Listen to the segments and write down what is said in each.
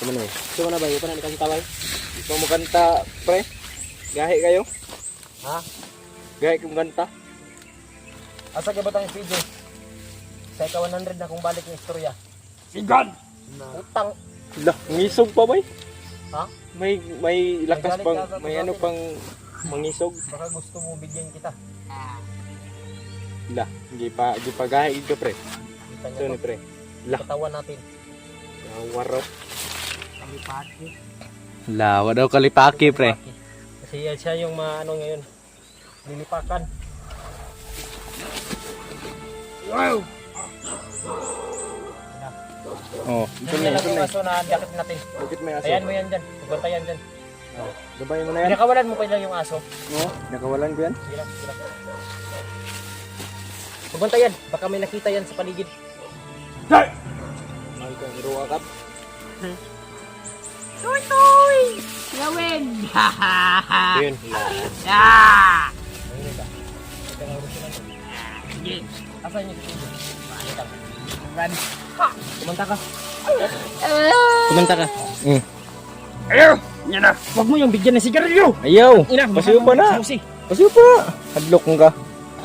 Kumanoy. Gusto mo na ba? Yung pa na kanta ba? Ikaw mo kanta, pre? Gahi kayo? Ha? Gahi kong kanta? Asa ka ba tayong PJ? Sa ika 100 na kung balik ng istorya. Sigan! Utang. Lah, ngisog pa ba? Ha? May lakas galit pang, ka sa may ano tutusin. pang mangisog. Baka gusto mo bigyan kita. Lah, hindi pa gahi ka, pre. Kita Ito ni niya pre. to. Lah, Katawan natin. waro. Kami pati. Lawa daw kalipaki, pre. Kasi yan siya yung ano ngayon. Lilipakan. Wow! Oh, ito Ito na, lang ito yung na. aso na jacket natin. Bakit may aso? Ayan mo yan dyan. Pagbantayan dyan. Gabay mo na yan? Pinakawalan mo pa lang yung aso. Oo, nakawalan ko yan. Sige lang, sige lang. Pagbantayan. Baka may nakita yan sa paligid. May kang iruakap. Toy, toy! Gawin! Yun. Ah! Ayun ka. Ito nga urusin natin. Sige. Asan yung dito? Kumanta ka. Kumanta ka. Ayaw! Yan na! Huwag mo yung bigyan ng sigarilyo. Ayaw! Ina, Pasiyo pa na! Yosi. Pasiyo pa! Hadlok ka.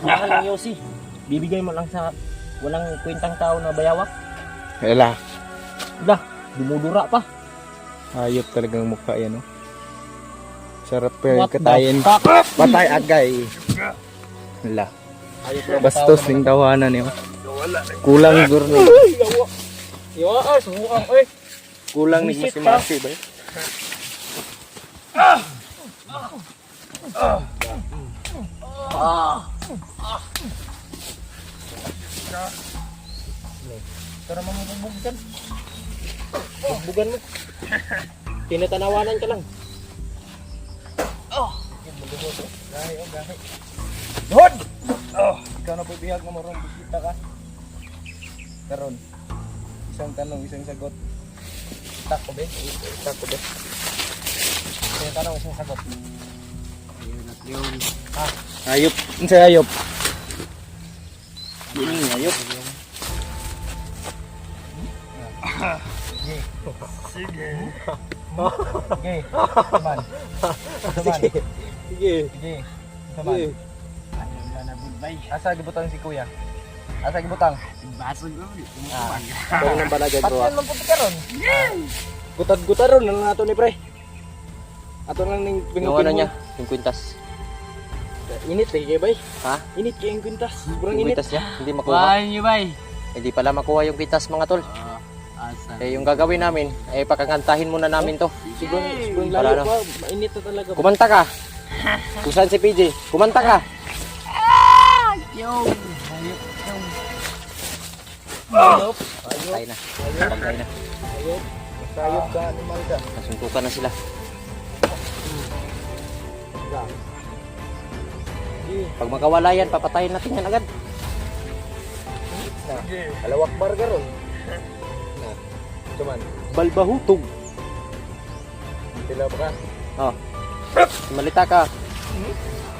Mahal ng Yosi. Bibigay mo lang sa walang kwentang tao na bayawak. Wala. Wala, dumudura pa. Hayop talagang mukha yan, no? Sarap pa yung What the katayin. fuck? Patay agay. Wala. Ayos lang, Bastos tao ning naman. tawanan niyo. Kulang siguro ni. Ay, yawa. Yawa, subukan ko eh. Kulang ni Buisit masi-masi ba? Ito naman mo bubugdan. Bugbugan mo. Tinatanawanan ka lang. Gahi, oh, gahi. Doon! Ikaw na po bihag na morong bisita ka. Karon. Isang tanong, isang sagot. Tak ko, be. Tak ko ba? Yung tanong, isang sagot. Hayop. Unsa hayop? Dili hayop. Sige. Teman. Sige. Sige. Sige. Teman. Sige. Asa gibutang si kuya? Asa gibutang? Pero nang balagan bro. Patuan man puti karon. Gutad-gutad ron lang nato ni pre. Ato lang ning Yung ano niya, yung kwintas. Init lagi kay bay. Ha? Init kay yung kwintas. Sobrang Yung init. kwintas niya, hindi makuha. Kuhain niyo ba? Hindi pala makuha yung kwintas mga tol. Asa? Eh yung gagawin namin, eh pakakantahin muna namin to. Sobrang Para layo ano? pa. Mainit na talaga. Kumanta ka. Kung saan si PJ, kumanta ka. Yo! Hayop. Patay na. Patay na. Hayop. Hayop ka, animal ka. Nasuntukan na sila. Pag makawala yan, papatayin natin yan agad. Alawak bar ka ron. Na. Cuman. Balbahutog. Sila ba ka? Oh. Malita ka.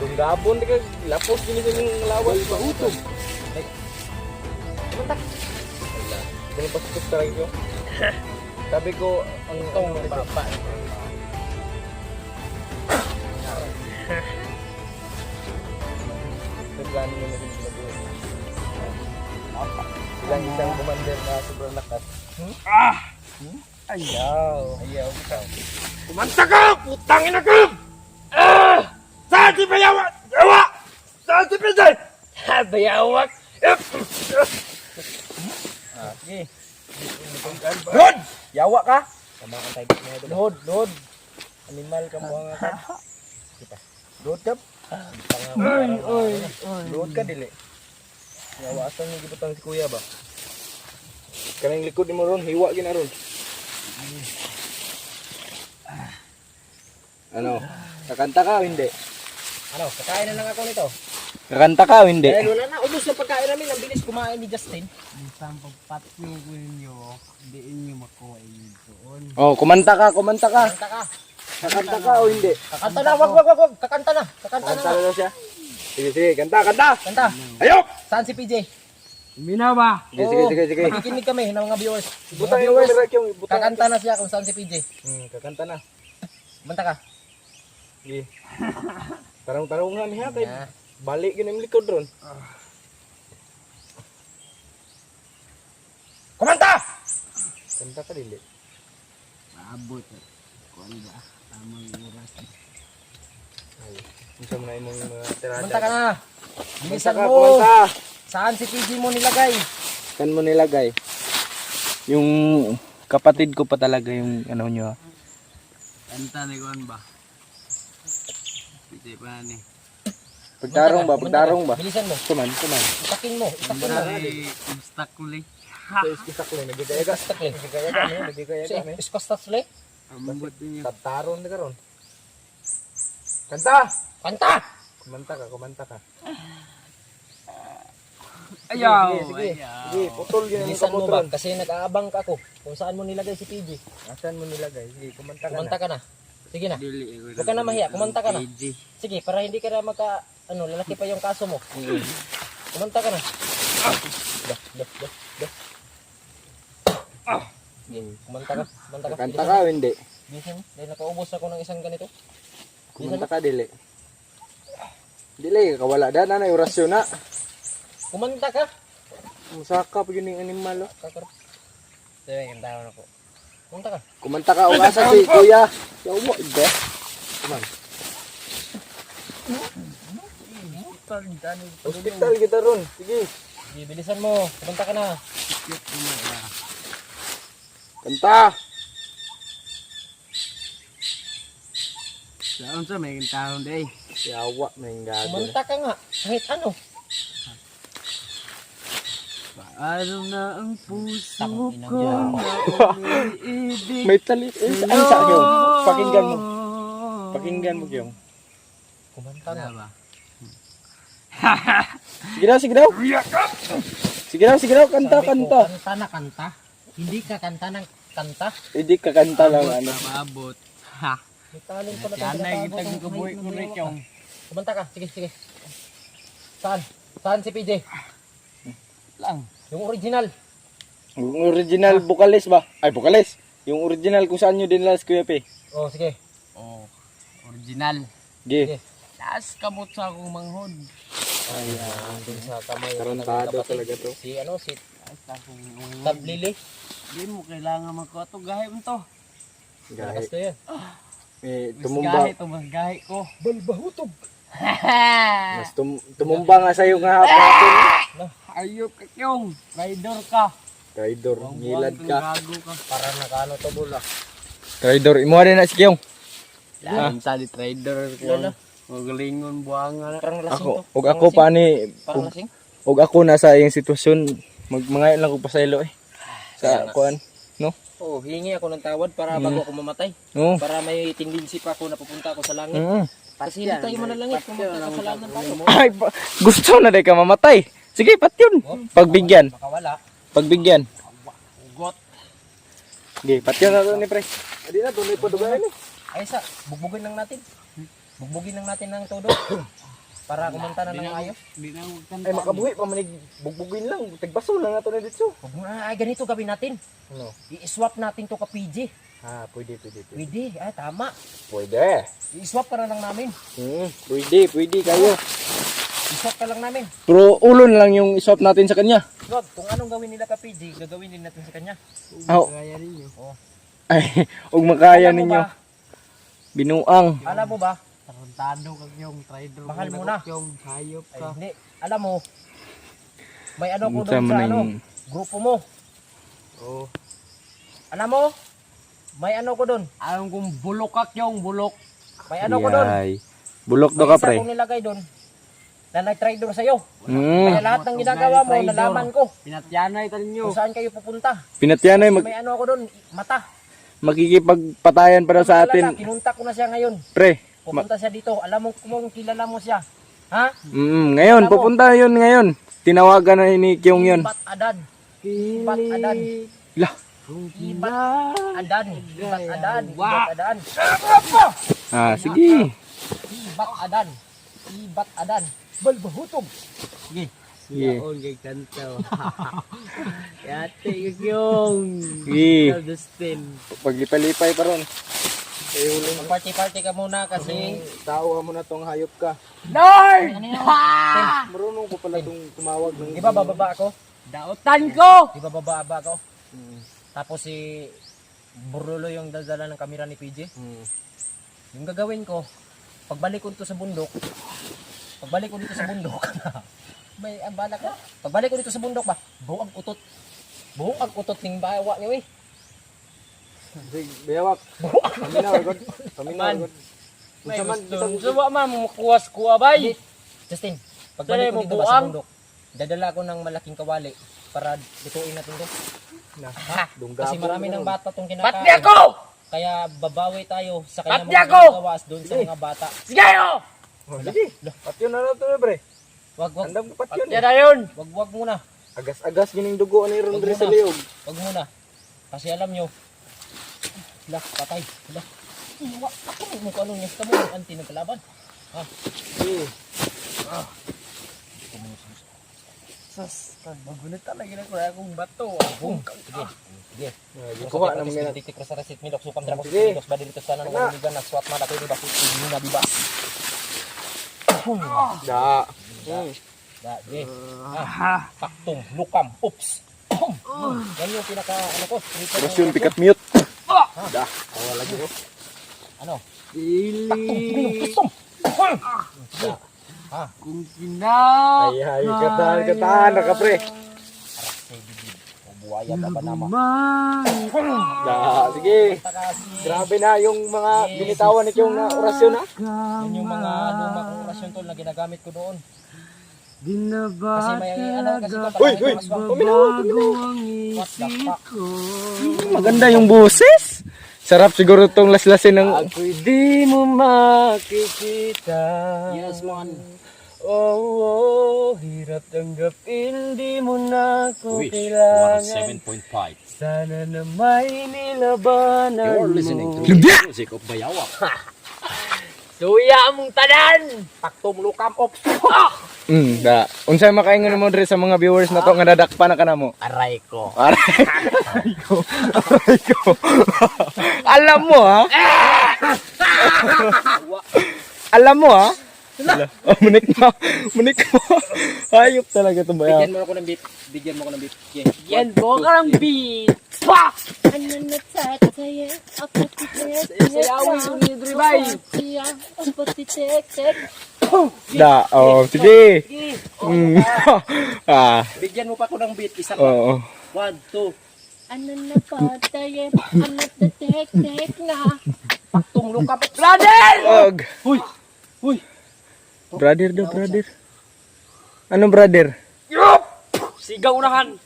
Kung gabon di ka lapos gini sa yung lawas. Balbahutog. Kung pastos talaga ko. Sabi ko, ang tong baba. May plano nyo na din sila doon. Ilang isang commander na sobrang lakas. Ayaw. Ayaw. Ikaw. Kumanta ka! Putang ina ka! Saan si Bayawak? Yawa! Saan si Pinday? Bayawak! Sige. Rod! Yawa ka? Tama ang tayo mo doon. Load, load. Animal ka mo nga ka. Load ka? Load ka dili. Yawa asan yung gibutang si kuya ba? Kanang likod ni mo ron, hiwa gina ron. Ano? Kakanta ka o hindi? Ano, kakain na lang ako nito. Kakanta ka o hindi? Dahil wala na, ubos yung pagkain namin. Ang bilis kumain ni Justin. Isang pagpatyo ko ninyo, hindi inyo makuha yun doon. Oh, kumanta ka, kumanta ka. Kanta ka. Kakanta ka o hindi? Kakanta na, wag. Kakanta na. Kakanta na. Kakanta na siya. Sige, sige, kanta, kanta. Kanta. Ayok! Saan si PJ? Minaw ba? Sige. Makikinig kami ng mga viewers. Ibutang Mga yung viewers, camera Kyong, ibutang. kakanta na siya kung saan si PJ. Kakanta na. Kumanta ka. Sige. Tarong-tarongan niya kay Ah. balik yun yung likod ron. Kumanta! Kanta ka dili. Maabot. Kuan ba? Tamang oras. Ay, unsa man na imong mga tirada. Kumanta ka na. Bilisan Kumanta ka, mo. kumanta. Saan si PJ mo nilagay? Kan mo nilagay? Yung kapatid ko pa talaga yung ano nyo. Kanta ni kuan ba? Piti pa ni. Pagdarong ba? Pagdarong ba? Bilisan mo. Kuman. Itakin mo. Itakin mo. Ay, obstacle. Iskisak lang, nagigaya ka. Istakli. Nagigaya ka, nagigaya ka. Iskostasli. Ambot niyo. Tataron na karon. Kanta! Kanta! Kumanta ka. Ayaw. Sige, ayaw. sige, putol yun ang Bilisan mo ba? kaputron. Kasi nag-aabang ka ako. Kung saan mo nilagay si PJ. Asan mo nilagay? Sige, kumanta ka Kumanta na. ka na. Sige na. Dili. Huwag ka na mahiya, kumanta ka na. PJ. Sige, para hindi ka na lalaki pa yung kaso mo. Kumanta ka na. Kumanta ka. Kumanta ka. Kanta ka o hindi? Bilisan mo. Dahil nakaubos ako ng isang ganito. Kumanta ka dili. Dili, kawala da na orasyon na. Kumanta ka. Musaka pa yun yung animal. Oh. Kakar. Sige, kantahan ako. Kumanta ka. Kumanta ka o asa si kuya. Yaw mo, ibe. Kuman. Hospital kita ron. Sige. Sige, bilisan mo. Kumanta ka na. Kanta. Saan sa may kantahon day? Yawa, may gago. Kumanta ka nga. Kahit ano. Paano na ang puso Tang ina ko mo. na umiibig? May talit. Ano sa akin? Pakinggan mo. Pakinggan mo yung. Kumanta Ano nga. ba? Sige daw, sige daw. Sige daw, kanta, Sabi ko, kanta. kanta na kanta. Hindi ka kanta ng kanta. Hindi ka kanta lang Abot ano. na maabot. Ha? May talent pala Yan na tinatago kita kung kabuhi kahit ko rin naniwala ka. yung. Kumanta ka. Sige. Saan? Saan si PJ? Lang. Yung original. Yung original vocalist ba? Ay, vocalist. Yung original kung saan nyo din last Kuya P. Oh, sige. Oh, original. Sige. Taas kamot sa akong manghod. Dun sa kamay. Tarantado talaga to. Si Taas akong manghod. Tablili. Di mo kailangan magkuha to. Gahi mo to. Gahi. Malakas to yan. Eh, Mas tumumba. gahi to. Mas gahi ko. Balbahutog. Mas tumumba nga sa'yo nga hapon. Ayok ka kyong. Rider ka. Traidor, ngilad Buwang-buwang ka. kang gago ka. Para nakano to bula. Traidor, imuha rin na si Kiyong. Lahat sa di trader Lala. ko. Magalingon buwang Parang lasing Ako, to. og Parang ako lasing. pa ni, Parang lasing. og ako nasa iyong sitwasyon, mangayon lang ko pasaylo eh. Sa kuan, no? Oh, hingi ako ng tawad para bago ako mamatay. No. Para may tendency pa ako na pupunta ako sa langit. Mm. Kasi hindi tayo manalangit kung magkakasalanan tayo. Ay, gusto na day ka mamatay. Sige, pat yun. Pagbigyan. Makawala. Pagbigyan. Ugot. Sige, pat yun na to ni pre. Adi na, tunay po dugayan eh. Ay sa, bugbugin lang natin. Bugbugin lang natin ng todo. Para kumanta na ng ayos. Di na huwag kang Ay, makabuhi pa manig bugbugin lang. Tigbaso lang nga to na dito. Huwag mo na, ay ganito gawin natin. Ano? I-swap natin to ka PJ. Ah, pwede. Pwede, ay tama. Pwede. I-swap ka na lang namin. Pwede kayo. I-swap ka lang namin. Pero ulon lang yung iswap natin sa kanya. Wag, kung anong gawin nila ka PJ, gagawin din natin sa kanya. Oh. kaya ninyo. Ay, ug makaya Alam mo ninyo. ba? Binuang. Alam mo ba? Tarantado ka yung trader. Mahal mo na. Yung hayop Ay, ka. hindi. Alam mo, may ano ko Unsa doon man sa ang- ano, grupo mo. Oh. Alam mo, may ano ko doon. Alam kong bulok ka yung bulok. May ano ko doon. Bulok do May ka isa pre. kong nilagay doon na nag-trader sa'yo. Mm. Kaya lahat ng ginagawa mo, Trader. nalaman ko Pinatyanay ta ninyo. kung saan kayo pupunta. Pinatyanay May ano ako doon, mata. makikipagpatayan para sa atin, Kinunta ko na siya ngayon. pre. Pupunta siya dito. Alam mo kung kilala mo siya. Ha? Ngayon, Alam mo- pupunta yun ngayon. Tinawagan na ni Kyung yun. Ibat Adan. Ibat Adan. Lah. Ibat Adan. Ibat Adan. Ibat Adan. Ah, sige. Ibat Adan. Ibat Adan. Balbahutog. Sige. Yeah. Yaon kay kanta. Yate yung. Yeah. Dustin. Paglipay-lipay pa ron. Mag-party-party ka muna kasi Tao mo na tong hayop ka. Lord! Marunong ko pala tong tumawag ng... di ba bababa ako? Dautan ko! Di ba bababa ako? Tapos si Burlolo yung daldala ng kamera ni PJ. Yung gagawin ko, pagbalik ko dito sa bundok, may ambala ko. Pagbalik ko dito sa bundok ba, buo ang utot. Buo ang utot ng bawa niyo eh. Sige, bayawak. Paminaw, God. Paminaw, God. May gusto. Suwa man, mukuwas ko abay. Justin, pagbalik ko Dali mo dito ba sa buang? bundok, dadala ko ng malaking kawali para lutuin natin to. Kasi marami ng bata tong Ba't kinakain. di ako? Kaya babawi tayo sa kanya Ba't di mga ako? gawas doon sa mga bata. Sige oh! Sige. Patyon na to, bre. Wag Andam ko patyon. Yan na yun! wag muna. Agas-agas gining dugo ni ron Wag dre muna. sa liog. Wag muna. Kasi alam nyo, patay. Ako mo kung ano niya. Kamu yung anti ng kalaban. Sige. Sus, magunit talaga na ko akong bato. Sige. Kuha na mga Titik sa resit milok supang dramos. Sige. Milok badil ito sana ng uligan na swat mala ko di ba? Hindi na di ba? Da. Sige. Paktung, lukam, oops. Yan yung pinaka ano ko. Rasyon pikat mute. Da. Awal lagi ko. Ano? Dili. Kung kinang. Ay, katahan na ka, pre. Buaya ba ba nama? Da, sige. Grabe na yung mga binitawan ni Kyong na orasyon, ha? Yan yung mga luma kong orasyon tol na ginagamit ko doon. Di na ba Kasi may ano kasi ka Uy, pala. Puminaw. ang isip ko? Maganda yung boses. Sarap siguro tong laslasin ng... Ako'y di mo makikita. Yes man. Oh, hirap tanggapin, di mo na ako kailangan. 107.5. Sana na may nilabanan You're listening mo. to the music of Bayawak. Suya mong tanan! Paktung, lukam, oops. Da. Unsay makaingon mo dre sa mga viewers na to nga dadakpa na kana mo? Aray ko. Aray ko. Alam mo, ha? Alam mo, ha? Oh, munik mo. Hayop talaga to ba? Bigyan mo ako ng beat. Yan po ka ng beat. Pa! Sayawin ko ni Dribay. Da, oh, sige. Bigyan mo pa ako ng beat. Isa pa. Oo. 1, 2. Paktung, lukam, oops. Brother! Og. Uy. Brother daw, brother. Ano brother? Yup! Sigaw unahan.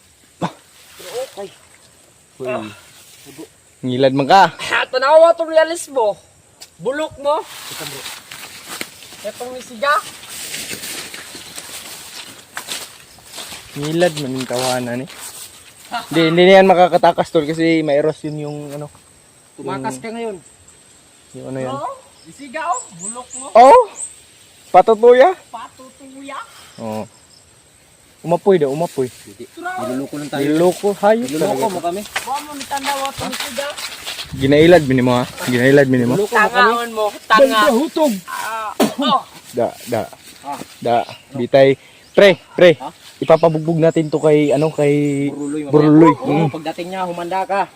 Ngilad man ka. Tanawa itong realis mo. Bulok mo. Etong nisiga. Ngilad man yung tawanan eh. Hindi na yan makakatakas tol kasi may erosyon yung ano. Tumakas ka ngayon. Yung ano yan. Nisiga oh. Bulok mo. Oh! Patutuya? Patutuya. Oo. Umapoy daw, umapoy. Niluluko lang tayo. Niloko, hayop Niluluko talaga. mo kami. Huwag mo tanawa itong nisiga. Ginailad bini mo ha? Ginailad bini mo? Niluluko mo kami. Tangaon mo. Tanga. hutog! Oh. Da. Bitay. Pre. Ipapabugbog natin to kay, kay Buruloy. Buruloy. Oo, pagdating niya, humanda ka.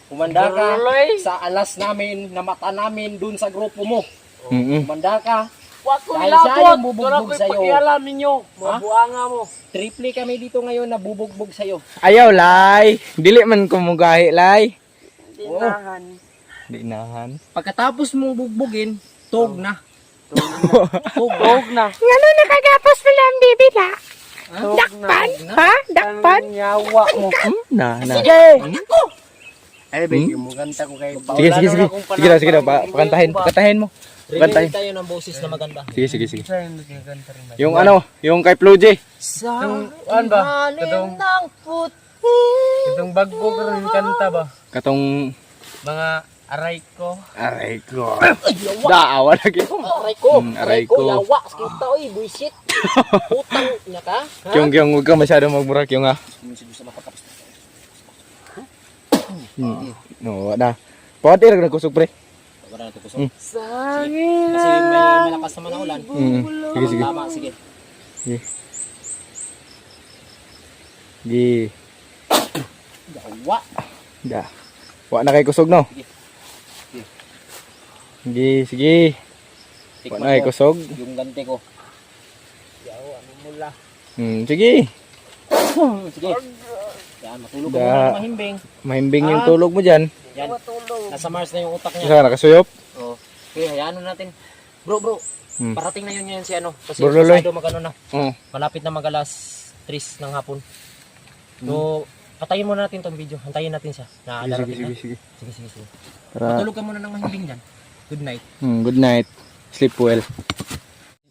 Buruloy. Sa alas namin, na mata namin dun sa grupo mo. Mm. Humanda ka. Huwag ko Dahil siya ilapot. yung bubugbog Wala ko'y sa'yo. pakialam ninyo. Mga Ha? buanga mo. Triple kami dito ngayon na bubugbog sa'yo. Ayaw, lay. Dili man kumugahi, lay. Tinahan. Dinahan. Pagkatapos mong bugbugin, tog na. Tug na. Ngano nakagapos pala ang bibi na? Dakpan? Ha? Dakpan? Yawa mo. Na. Sige. Ay, bigyan mo ganta ko kayo. Sige daw. Pakantahin mo. Rinili tayo ng boses na maganda. Sige. Yung yung kay Floje. Ano ba? Itong bago ka rin kanta ba? Katong Mga aray ko. aray ko. Daawa lagi. Aray ko. Aray ko. Yawa. Kita oy, buisit. Utang niya ka? Ha? Kyong, huwag ka masyado magmura, Kyong ha. Sige sa makatapos. No, wala na. Pawatir ka nagkusog, pre. Wala na ito kusok. Hmm. Sige. Kasi may malakas naman na ulan. Sige, sige. Tama, sige. Sige. Sige. Yawa. Da. Wa na kay kusog, no? Sige. Sige, sige. Wa na kay Tikman ko kusog. yung ganti ko. Yawa, ano mula. Sige. Sige. Yan, matulog ka Da. muna na mahimbing. Mahimbing yung tulog mo dyan. Yan. Nasa Mars na yung utak niya. Isa, nakasuyop. Oh. Okay, hayaan na natin. Bro. Hmm. Parating na yun yan si ano. Kasi Bro Loloy. masyado mag-ano na. Oo. Malapit na mag-alas 3 ng hapon. So, patayin muna natin tong video. Hantayin natin siya. Naalarating na. Sige. Sige. Para, Matulog ka muna ng mahimbing dyan. Good night. good night. Sleep well.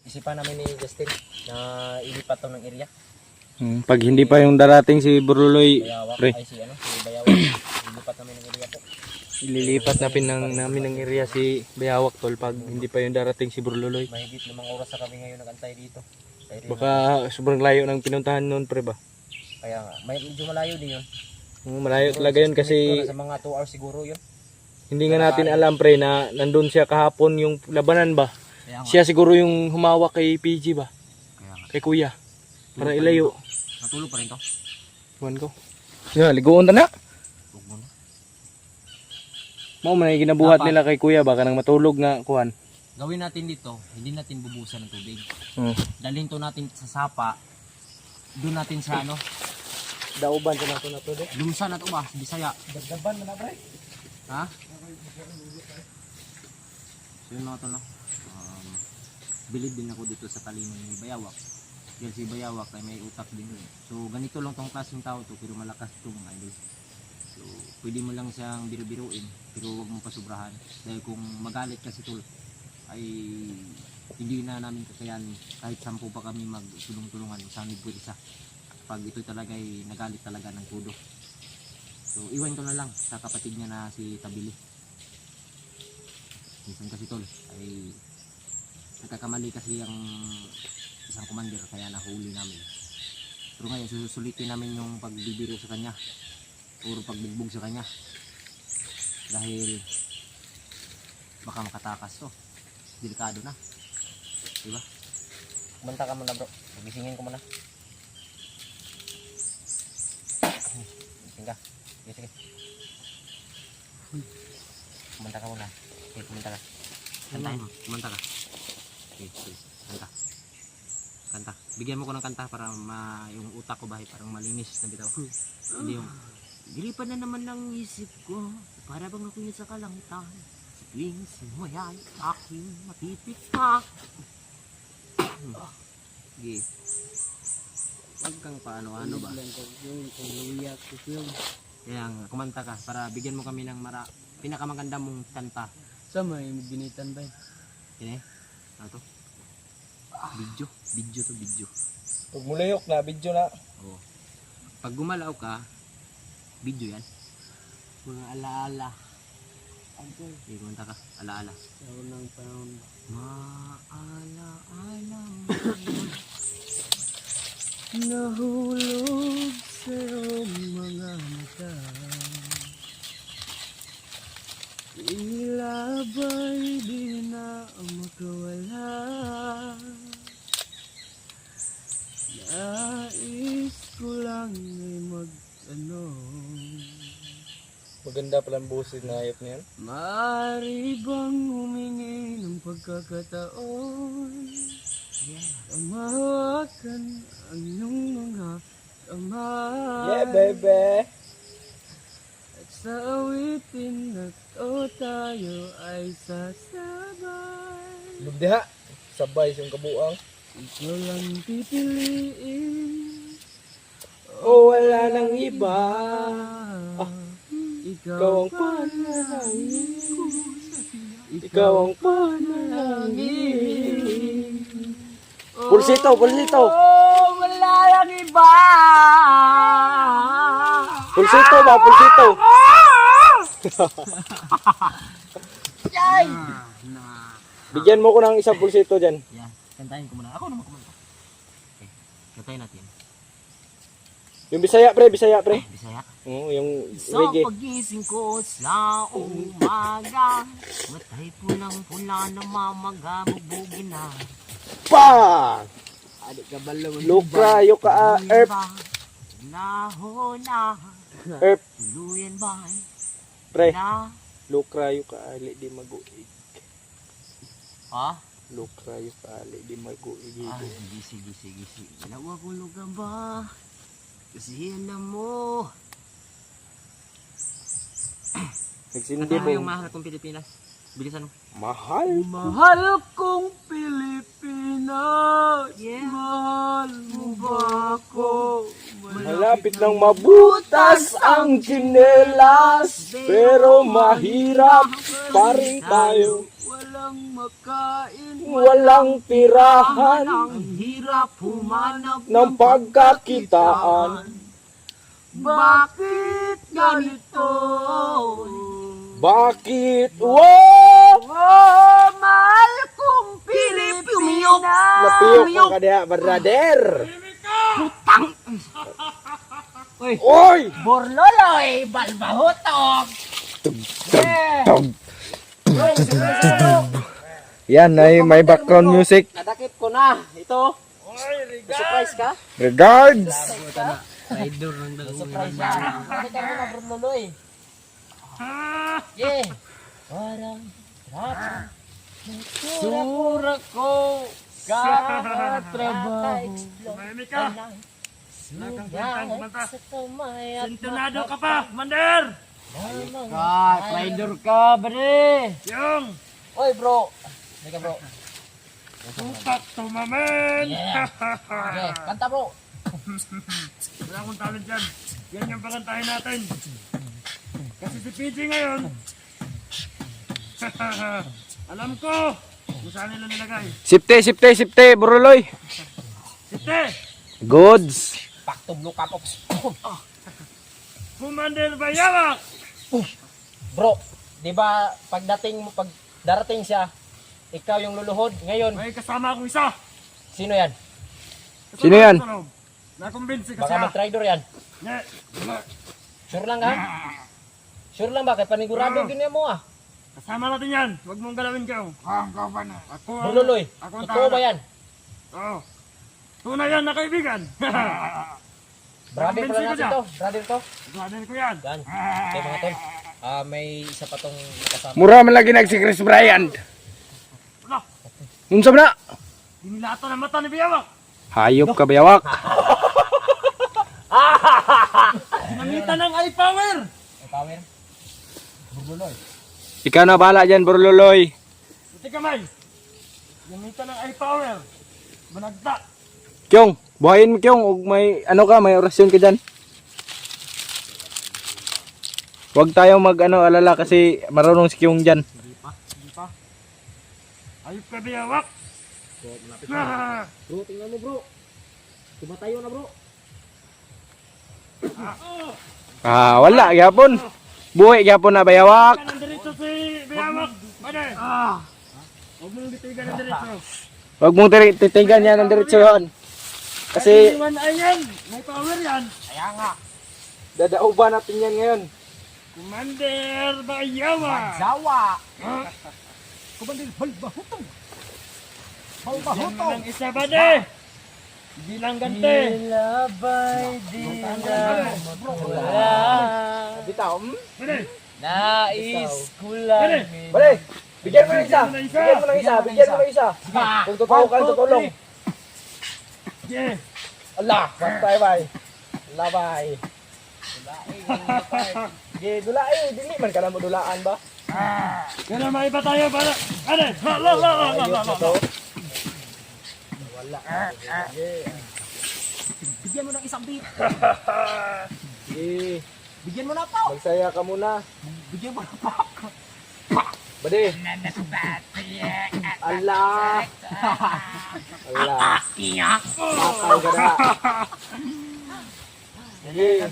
Isipan namin ni Justin na ilipat to ng area. Pag hindi pa yung darating si Burluloy, Bayawak, pre, ay si ano, si Bayawak. Ilipat namin ng area po. ililipat namin ng area si Bayawak, tol, pag hindi pa yung darating si Burluloy. Mahigit 5 oras na kami ngayon nag-antay dito. Baka sobrang layo ng pinuntahan noon, pre ba? Kaya nga, medyo malayo din yun. Malayo talaga yun kasi Sa mga 2 hours siguro yun. hindi nga natin alam, pre, na nandun siya kahapon yung labanan ba? Kaya nga. Siya siguro yung humawak kay PG ba? Kaya nga. Kay kuya. Para ilayo. Natulog pa rin to? Buwan ko. Yeah, ligoon ta na. Huwag mo na. Mao man ay ginabuhat Dapat. nila kay kuya ba kanang matulog nga kuan. Gawin natin dito, hindi natin bubusan ng tubig. Hmm. Dalhin to natin sa sapa. Doon natin sa ano, Dauban sa nato na to de. lumsa na to ba? Bisaya. Dagdaban man na, pre. Ha? So yun mga to no. Bilid din ako dito sa talino ni Bayawak. Dahil si Bayawak ay may utak din yun. So ganito lang tong klaseng tao to pero malakas to mga idol. So pwede mo lang siyang biru-biruin pero huwag mo pasubrahan. Dahil kung magalit kasi tol ay hindi na namin kakayanin kahit 10 pa kami magtulong-tulungan sa aming pwede pag ito talaga ay nagalit talaga ng kudo. So iwan ko na lang sa kapatid niya na si Tabili. Minsan kasi tol ay nagkakamali kasi ang isang commander kaya nahuli namin. Pero ngayon susulitin namin yung pagbibiro sa kanya o pagbugbog sa kanya dahil baka makatakas to. Delikado na. Diba? Kumanta ka muna bro. Gisingin ko muna. Gising ka. Sige. Kumanta ka muna. Okay, kumanta ka. Kantahin mo. Kumanta ka. Okay. Kanta. Kanta. Bigyan mo ko ng kanta para yung utak ko bahit parang malinis na bitaw. Hindi yung gilipan na naman ng isip ko para bang ako yun sa kalangitan. Sa tuwing sinuyan aking matitikta. Sige. Huwag kang paano-ano ba? Yung pag-uwiyak ko yung Kaya nga, kumanta ka para bigyan mo kami ng pinakamaganda mong kanta. sa may binitan ba? Kine? Ano to? Video to. Pag mulayok na video na. Oo. Pag gumalaw ka, video yan. Mga alaala. Sige, kumanta ka. Alaala. Sa unang panahon ba? Maalaala mo. Nahulog sa iyong mga mata. Tila ba'y di na makawala. Nais ko lang ay Maganda pala ang boses na ayop niyan. maaari bang humingi ng pagkakataon? Mahawakan ang iyong mga kamay. Yeah, baby. At sa awitin na to tayo ay sasabay. Lugdiha. Sabay siyang kabuang. Ikaw lang pipiliin. Oh, wala nang iba. Ikaw ang panalangin. Ikaw ang panalangin. Pulsito. Oh, wala lang iba. Pulsito ba? Pulsito. Na. Bigyan mo ko ng isang pulsito dyan. Yan. Kantahin ko muna. Ako naman kumanta. Katay natin. Yung Bisaya pre. Bisaya. Oo, yung Sa reggae. pagising ko sa umaga, matay pulang pula na mamaga, bubugin na. Pa! Adik ka balo. Lukrayo ka, Erp. Laho na, Erp. tuluyan ba? Pre, Na, lukrayo ka, ali di maguig. ha? Lukrayo ka, ali di maguig. Sige. Ginawa ko lugar ba? Kasi alam mo. Nagsindi Ano yung mo. mahal kong Pilipinas? Bilisan mo. Mahal. Mahal kong Pilipinas. Yeah. Mahal mo ba ako? Malapit ng mabutas ang tsinelas, pero mahirap pa rin tayo. Walang makain. Walang tirahan Ang hirap humanap ng pagkakitaan. Bakit ganito? Bakit? Wow! Oh, mahal kong Pilipinas. Napiyok ka kaya, brother. Oy! Borloloy, balbahutok. Yan ay may background music. Nadakip ko na. Ito. Surprise ka? Regards. rider ng Surprise ka. Nakita mo na Borloloy. Yeah. Parang trapa. Sura ko kakatrabaho. Mayami ka. Sugat sa kamay at Sintonado ka pa, Mander. rider ka, bre. Yung Oy, bro. Halika, bro. utak tumamen. Okay, kanta, bro. Wala akong talent dyan. Yan yung pakantahin natin. Kasi si PG ngayon, alam ko kung saan nila nilagay. Sipte, Buruloy. Site, Goods. Pakto blue kapoks. Commander Bayawak. Bro, di ba pagdating mo, pag darating siya, ikaw yung luluhod. Ngayon, May kasama akong isa. sino yan? Sino yan? Nakumbinsi kasi Baka ah. mag-tridor yan. Ne, Sure lang ha? Sure lang ba? Kaya panigurado ganyan mo ah. kasama natin yan. Huwag mong galawin ka. Ako ang... Bruloy, Ako ang totoo ba tama. yan? Oo. Tunay yan na kaibigan. Brother pala Kumbinsi ko natin siya. to. Brother to. Brother ko yan. Yan. Okay mga tol. May isa pa tong kasama. Mura man lagi nag si Chris Bryant. Wala. Unsam na? Dinilato ng mata ni Bayawak. Hayop ka bayawak. Ginamitan ng eye power. May power. Bruloy. Ikaw na bahala dyan, Buruloy. Buti kamay. Ginamitan ng eye power. Banagta. Kyong, buhayin mo Kyong. Ug may ano ka, may orasyon ka dyan. Huwag tayo alala kasi marunong si Kyong dyan. Hindi pa. Ayop ka Bayawak. Bro, tingnan mo bro. Tumatayo na bro. Wala, gyapon. Buhay gyapon na bayawak. Kan ang diretso si Bayawak. Pwede. Huwag mong bitigan ang diretso. Huwag mong titigan yan ng diretso yun. Kasi Iwan ay yan. May power yan. Kaya nga. dadauban natin yan ngayon. Commander Bayawak. Jawa. Commander Balbahutong. Balbahutong. Isa ba de? Bilang gante. Dilabay, wala. Bitaw. Pwede. Nais ko lang. Bale, bigyan mo ng isa. Bigyan mo ng isa. Bigyan mo ng isa. Kung totoo ka, tutulong. Yeah. Allah, bye bye. Allah bye. Dulai, dili man ka na mo dulaan ba? Kaya maiba tayo para. Ano? Bigyan mo ng isang beat. Sige, Bigyan mo na po. magsaya ka muna. Bigyan mo na po. Bade. Allah. Allah. Matay ka na. Sige.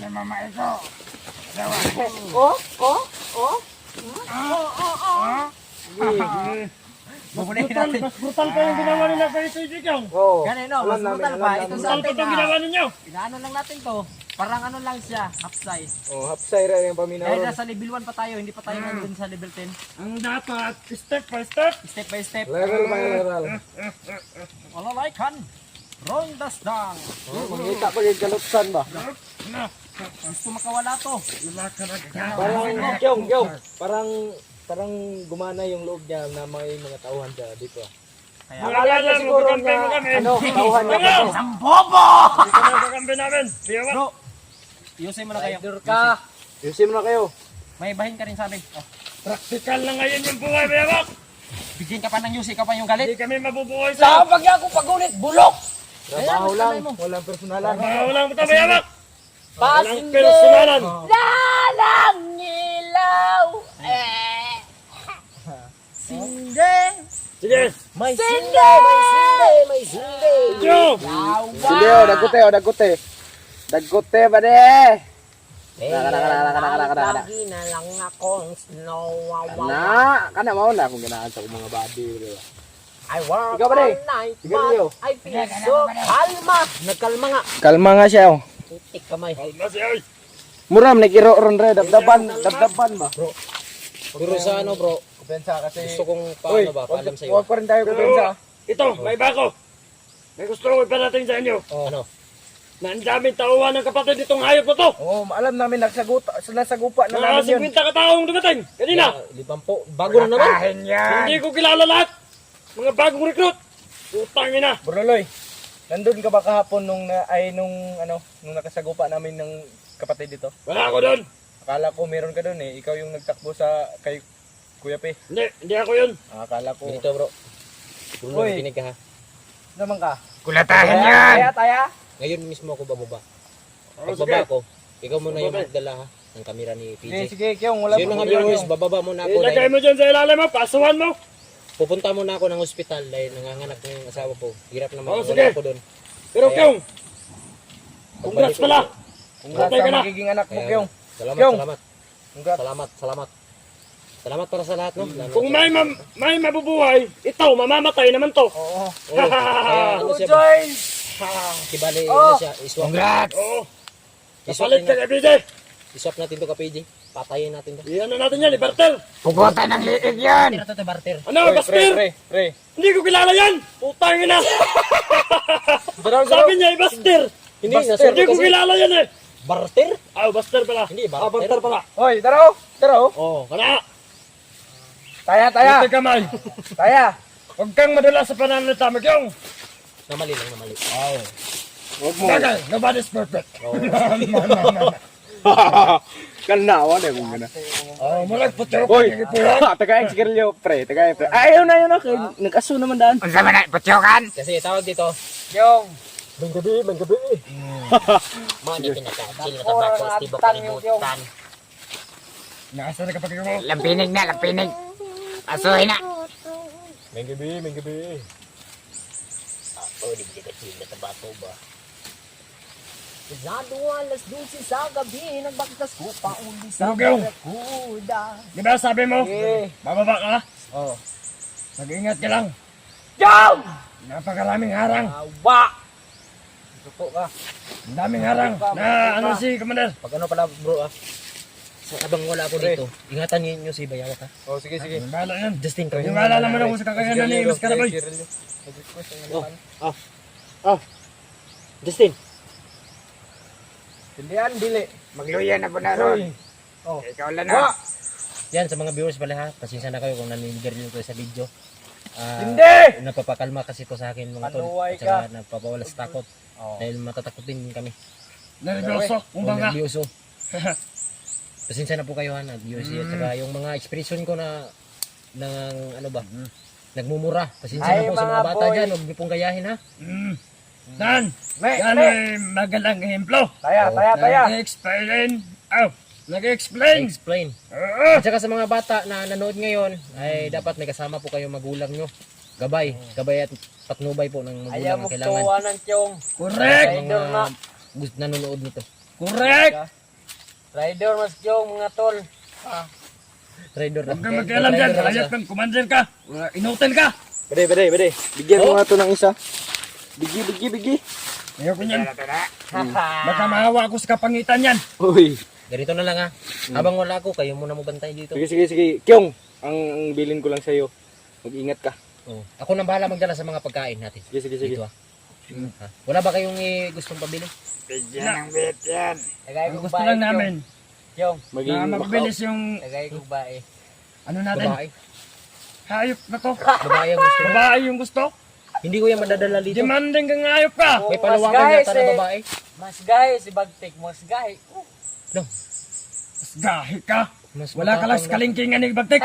Bubunin natin. Mas brutal pa yung ginawa nila kay Kuya Kyong. Oo. Ganun, no? Alam Mas namin, brutal alam pa. namin. Ito sa Brutal pa atin, itong ginawa ninyo. Inaano lang natin to. Parang ano lang siya, upside. Oh, hapsay ra yung paminaw. Dahil nasa level 1 pa tayo, hindi pa tayo nandun sa level 10. Ang dapat, step by step. Step by step. Level by level. Malalaikan. Rondas dang. Mangita pa yung kalutsan ba? Na, Gusto makawala to. Parang Kyong. Parang gumana yung loob niya na may mga tauhan siya dito. Kaya, Akala niya siguro kakampi mo niya, kami. tauhan niya Ano? kasi. isang bobo! Ito na kakampi namin. Biyawat. Bro, iusin mo na kayo. Rider ka. Yusin mo na kayo. May bahin ka rin sa amin. Oh. Praktikal na ngayon yung buhay, Biyawat. Bigyan ka pa ng yusi, ka pa yung galit. Hindi kami mabubuhay sa... Pag ako pagulit, bulok! Trabaho Ayan, lang. kamay mo. Walang personalan. Walang mo ito, Biyawat. Walang Pasinde! personalan. Lalang ilaw! Sinde! Sige. May sinde! May sinde! May sinde! Yo. Sige, dagote. Dagote ba de? Lagi na lang akong snowawala. Kana mo na kung ganahan sa mga body. Diba? I work Ikaw ba, Day? all night, Sige, Leo. but I feel so kalma. Nagkalma nga. Kalma nga siya. Oh. Titik kamay. Kalma siya, oy. Muram, nagiro ron re. Dabdaban ba? Pero sa ano bro, Kupensa kasi. gusto kong Uy, paano ba, paalam sa iyo. huwag pa rin tayo kupensa. Ito, may bako. May gusto ko iparating sa inyo. Ano? Na ang daming tauhan ng kapatid itong hayop na to. Oo, alam namin nasagupa na Mga namin yun. 50 kataong dumating. Kanina. Limampo, bago na naman. Hindi ko kilala lahat. Mga bagong recruit. Utang ina. Broloy, nandun ka ba kahapon nung nakasagupa namin ng kapatid dito? Wala ako doon. Akala ko meron ka doon eh. Ikaw yung nagtakbo kay Kuya Pe. Hindi ako yun. Akala ko. Ganito bro. Bruno, Uy. kinig ka ha. Naman ka? Kulatahin yan. Taya. Ngayon mismo ako bababa. Oh, Pagbaba sige. ko, ikaw muna yung Bababa. magdala ha, ng kamera ni Sige, PJ. sige, Kyong. Wala So yun mga problema. viewers, bababa muna ako Ilagay dahil mo dyan sa ilalim mo. Pasuhan mo. pupunta muna ako ng ospital dahil nanganganak ng asawa ko. Hirap naman, Oh, wala sige. ako doon. Pero Kaya- Kyong, congrats Pagbalik ko- pala. Congrats Patay ka sa na. magiging anak mo, Kaya- Kyong. Salamat, Kyong. salamat. Congrats. Salamat. Salamat para sa lahat, no? Lalo Kung sa- may mabubuhay, ito, mamamatay naman to. Oo. Oo, kaya ano siya, kibali Oh. na siya, iswap. Oo. Iswap Kapalit ka natin, kay PJ. iswap natin to ka PJ. Patayin natin to. Iyan na natin yan, i-barter. Tira to barter. Ano, Pre, Bastir? pre. Hindi ko kilala yan. Putang ina. Daraw, Sabi niya, i-Bastir. Hindi, Baster. nasunod Hindi ko kasi. kilala yan eh. Barter? Bastir pala. Hindi, Barter barter. pala. Hoy, daraw. Oh, kana. Taya. Ito kamay. Taya. Huwag kang madala sa pananalita mo, Kyong. Namali lang, namali. Huwag mo. Bagay, nobody's perfect. Kanawa na kung gana. Oh, mulag puto. Hoy, taga ex-girl pre. Ayaw na yun, okay. Nag-aso naman daan. Kasi tawag dito, Yung. mga hindi pinaka-chill na tabako, stibo kalibutan. Nasa na kapag mo. Lampinig. Asuhin na. May gabi. Oh, di pinaka-chill na tabako ba? Pisado alas 12 sa gabi, nagbakas ko pa uli sa Sugaw. barakuda. Di ba sabi mo? Eh. Bababa ka? Oh. Mag-ingat ka lang. Jom! Napakaraming harang. Awa! Suko ka. Ang daming harang. Na ano si Commander? Pag ano pala bro so abang wala ako dito, ingatan niyo si Bayawak ha. Oh, sige. Bahala yan. Justin, Yung maalala mo na kung sa kakayanan ni Miss Caraboy. Justin, Tindihan, dili. Magluya na po na ron. Oh. Ikaw lang na. yan sa mga viewers pala ha, pasensya na kayo kung nanindiril ko sa video. Hindi! Napapakalma kasi ko sa akin mga tol. Manuway At saka nagpapawala sa takot. Oh. Dahil matatakot din kami. Nervyoso. Kumbaga. Nervyoso. Pasensya na po kayo ha, nag-USC at saka yung mga expression ko na ano ba, nagmumura. Pasensya Ay, na po sa mga mga bata boy. dyan, huwag niyo pong gayahin ha. Dan. May, Yan ay magalang ehemplo. Taya. Nag-explain. Nag-explain. Explain. Oo. At saka sa mga bata na nanood ngayon, ay dapat may kasama po kayo magulang nyo. Gabay at patnubay po ng Ayaw magulang mo ang kailangan. tuwa ng tiyong. Correct. Sa mga nanonood nito. Correct. Rider mas tiyong mga tol. Trader na. Huwag kang magkialam dyan. Hayop kang commander ka. Inutil ka. Bade. Bigyan mo nga to ng isa. Bigi. Ayaw ko niyan. Baka mahawa ako sa kapangitan yan. Uy. Ganito na lang ha. Habang wala ako, kayo muna mo bantay dito. Sige. Kyong, ang bilin ko lang sa'yo. Mag-ingat ka. Oh. Ako nang bahala magdala sa mga pagkain natin. Sige. Dito ha. Ha? Wala ba kayong gustong pabili? Bigyan ng bit yan. Ang gusto lang namin Yung. na mabilis yung Tagay ko ba eh. ano natin. Babae. Hayop na to. Babae ang gusto. Babae yung gusto. Hindi ko yan madadala dito. Demanding kang hayop ka. May palawakan yata na babae. Mas gay si Bagtik, mas gay. Gahi ka. Mas Wala ka lang sa kalingkingan ni Bagtik.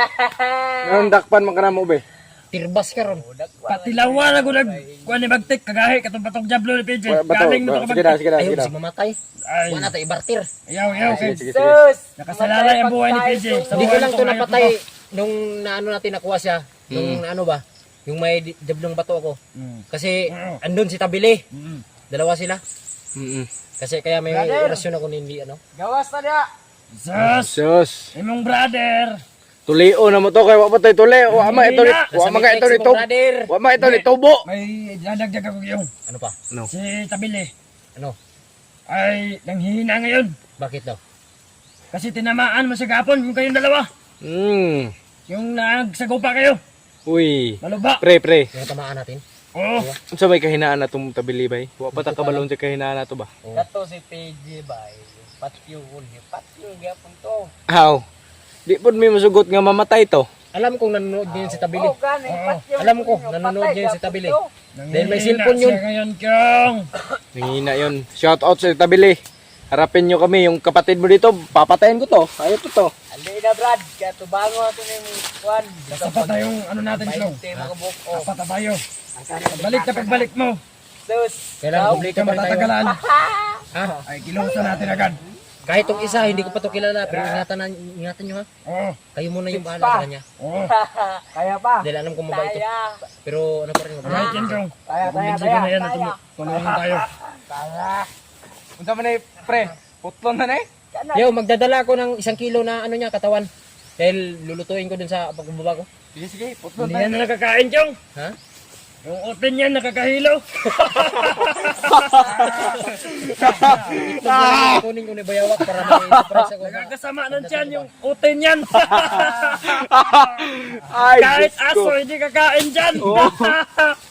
Anong dakpan man ka na mo, be? Tirbas ka ron. Patilawan ako kuha ni Bagtik. Kagahi katong patong jablo ni PJ. Galing mo to ka Sige Bagtik. na. Ayaw si mamatay. Ay, Wala tayo ibartir. ayaw. Sige. Sus! Nakasalalay ang buhay ni PJ. Sa Hindi ko buhay lang nitong to hayop napatay na to. nung naano natin nakuha siya. Nung ano ba? Yung may jablong bato ako. Kasi andun si Tabili. Dalawa sila. Kasi kaya may orasyon ako hindi ano. Gawas na niya! Sus! Sus. Imong brother. Tulio na mo to kay wa pa tayo tuli. Wa ma ito ni tubo. Brother. Wa ma ito ni tubo. May dadagdag ako yung Ano pa? si Tabili Ano? ay nanghihina ngayon. Bakit daw? Kasi tinamaan mo sa gapon yung kayong dalawa. Yung nagsagupa kayo. Uy. Maluba. Pre. Yung tamaan natin. Oo. Unsa may kahinaan na tong tabili bay? Wa pa ta kabalon sa kahinaan na to ba? Kato si PJ ba? Patyo gyapon to. Aw. Di pod may masugot nga mamatay to. Alam kong nanonood niya yun si Tabili. Oh, gani, patyo. Alam ko, nanonood niya yun si Tabili. Dahil may Nanghihina cellphone yun. siya ngayon, Kyong. Nangina yon. Shout out sa tabili. Harapin nyo kami, yung kapatid mo dito, papatayin ko to. Ayaw to. Andi na Brad, kaya tubango ato ng kwan. Kasapa tayong ano natin, Kyong. Mga buko. Kapata tayo. Pagbalik mo. Sus! Kailangan kumplito Ikaw pa rin tayo. matatagalan. Ha? Ay, kilusan natin agad. Kahit tong isa, hindi ko pa to kilala. Pero ingatan nyo ha. Oo. Kayo muna yung bahala sa kanya. Oo. Kaya pa. Dahil alam kong mabait to. Kaya. Pero ano pa rin. Right yan, Kyong. Kaya. Kumbinsi ko na yan at tulungan tayo. Unsa man ay pre? Putlon na na Yo, magdadala ako ng 1 kilo na ano niya, katawan. Dahil lulutuin ko dun sa pagbaba ko. Sige, putlon Hindi yan na nakakain, Kyong. Ha? Yung oten yan nakakahilo. Ito ba kunin ko ni Bayawak para may surprise ako. Nakakasama ng tiyan yung oten yan. Ay, Kahit Diyos ko. aso, hindi kakain dyan.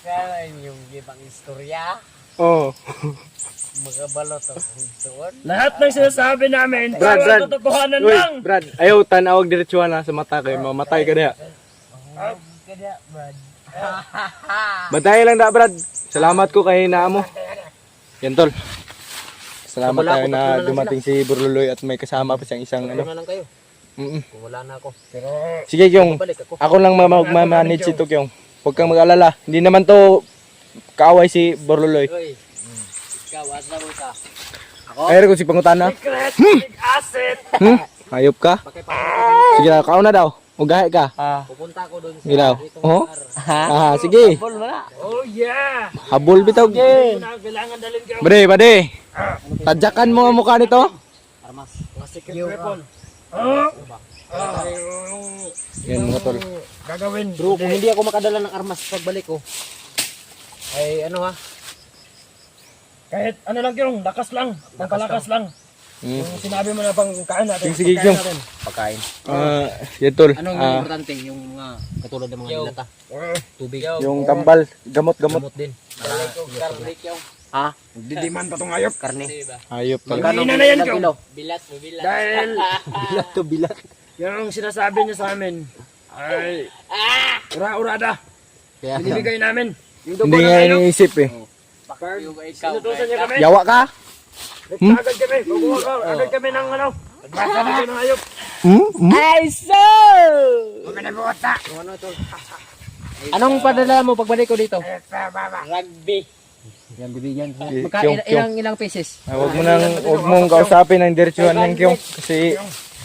Kaya yung ibang istorya. Oh. Mga balot ang doon. Lahat ng sinasabi namin, Brad. puro totohanan Uy, lang. Brad, ayaw tanawag diretsuhan na sa mata kayo. Mamatay ka na. Kaya Brad. Bantayan lang na, Brad. Salamat ko kay na mo. Yan, tol. Salamat Wala tayo ako, na tatlo na lang dumating si Burluloy at may kasama pa siyang isang Ano ano. na lang kayo. Mm-mm. Kung wala na ako. Sige, Kyong. Balik ako. Ako lang magmamanage ito, Kyong. Huwag kang mag-alala. Hindi naman to kaaway si Burluloy. Uy. Ikaw, asa mo ka? Ay, ko si Pangutana. Secret, big asset. Hayop ka? Sige na, kauna daw. Ugahe ka. Pupunta ko doon sa Sige daw. itong Oh? lugar. Sige. Bol mo na. Oh yeah. Habol bitaw. Kailangan dalhin ka. Bade. Tadyakan mo ang mukha nito. Mga secret weapon. Oh. Yan mga tol. Gagawin. Bro, kung hindi ako makadala ng armas pagbalik ko, ay ano ha? Kahit ano lang yung lakas lang. Pangkalakas lang. Yung sinabi mo na pang kain natin. Sige, pagkain Kyong. natin. Pagkain. Yan tol. Anong importante? Yung mga katulad ng mga dilata. Tubig. Yung tambal. Gamot. Gamot din. Garlic yung Ha? Didiman pa tong hayop. Karne. Hayop tol. Magkano na yan, Kyong? kilo? bilat mo bilat. Dahil Bilat to bilat. yung sinasabi niya sa amin ay ura-urada. Kaya Binibigay namin. Yung Hindi dugo ng nga hayop. iniisip eh. Yung ikaw. Sinutusan niya kami. Yawa ka? Agad kami. Gumawa ka. Agad kami ng ano. Pagbasa na ng hayop. Ay, sir! Anong padala mo pagbalik ko dito? Rugby. Yan, bibigyan ko. Kyong, Kyong. Ilang pieces? Huwag mong kausapin ang diretsyohan ng Kyong. Kasi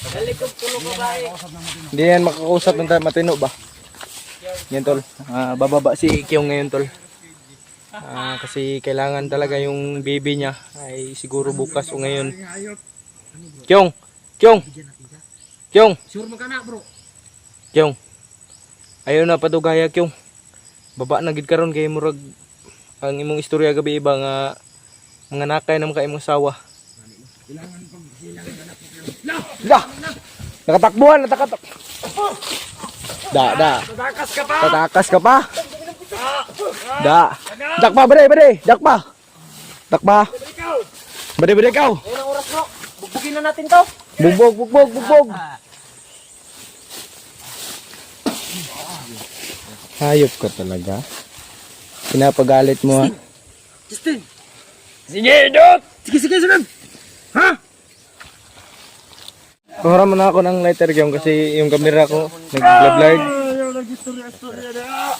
Dalikod pulo ko kay. hindi yan makakausap ng matino ba? Yan tol. Bababa si Kyong ngayon tol. Kasi kailangan talaga yung baby niya ay siguro bukas o ngayon. Kyong! Kyong! Kyong! Sure mo ka na bro. Kyong. Ayaw na padugaya Kyong. Baba na gid karon kay murag ang imong istorya gabi iba nga mga nakay na mga imong sawa. Lah. Nakatakbuhan, nakatak. Da. Tatakas ka pa! Tatakas ka pa. Da. Dakpa bare. Dakpa. Ikaw! Bare ikaw. Ayun ang oras bro. Bugbugin na natin to. Bugbog. Hayop ka talaga. Pinapagalit mo ha. Sige, Dot! Sige, sunod! Kuha mo na ako ng lighter game kasi yung camera ko nag-blurred. Ayaw, nag-istorya na.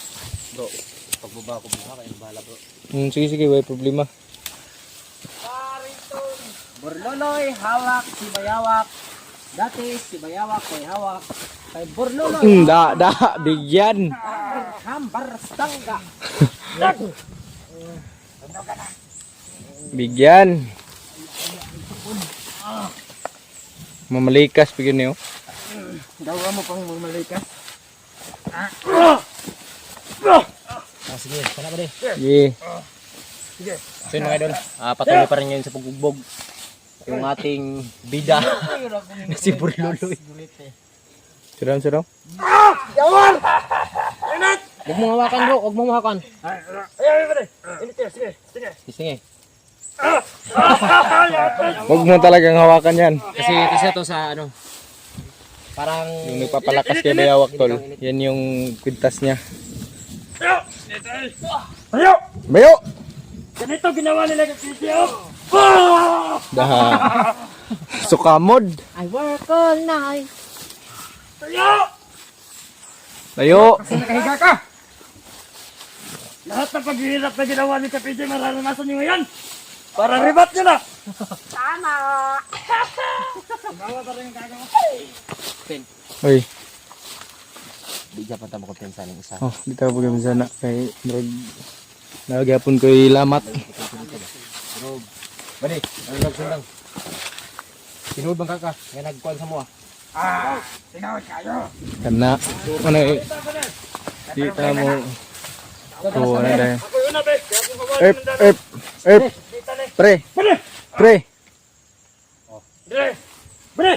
Pagbaba ko buka kayo bahala bro. Sige, may problema. Burloloy, hawak, si Bayawak. Dati si Bayawak may hawak. Kay Burloloy, Bigyan. hambar stangga. Bigyan. Mamalikas bigyan niyo. Dawa mo pang mamalikas. Sige, sana ba din? Yeah. So yun mga idol, patuloy pa rin ngayon sa pagbugbog. Yung ating bida na si Burloloy. Siraw. Huwag mong hawakan bro, huwag mong hawakan. Ayaw, sige. Sige. Huwag mo talagang hawakan yan. Kasi to sa ano, Parang Yung nagpapalakas kay Bayawak tol. Yan yung kwintas niya. Ayaw! Bayo! Ganito ginawa nila kay Tio. Daha. Sukamod. I work all night. Ayaw! Bayo! Nakahiga ka! Lahat ng paghihirap na ginawa ni Kapitay, mararanasan niyo ngayon! Para ribat nyo na! Uy. di dyan pa tamo ko pinsan ng isa. Oh, di tayo pag sana kay murag nagyapon ko lamat. Bani, ano nagsundang? Tinuod bang kaka? Nga nagkuhan sa mo Kana ano eh. Di ta mo. Oh, ano dahil. Ako yun na, be! Kaya kung kawalan Ep. Pre. Pre. Dire! Bre!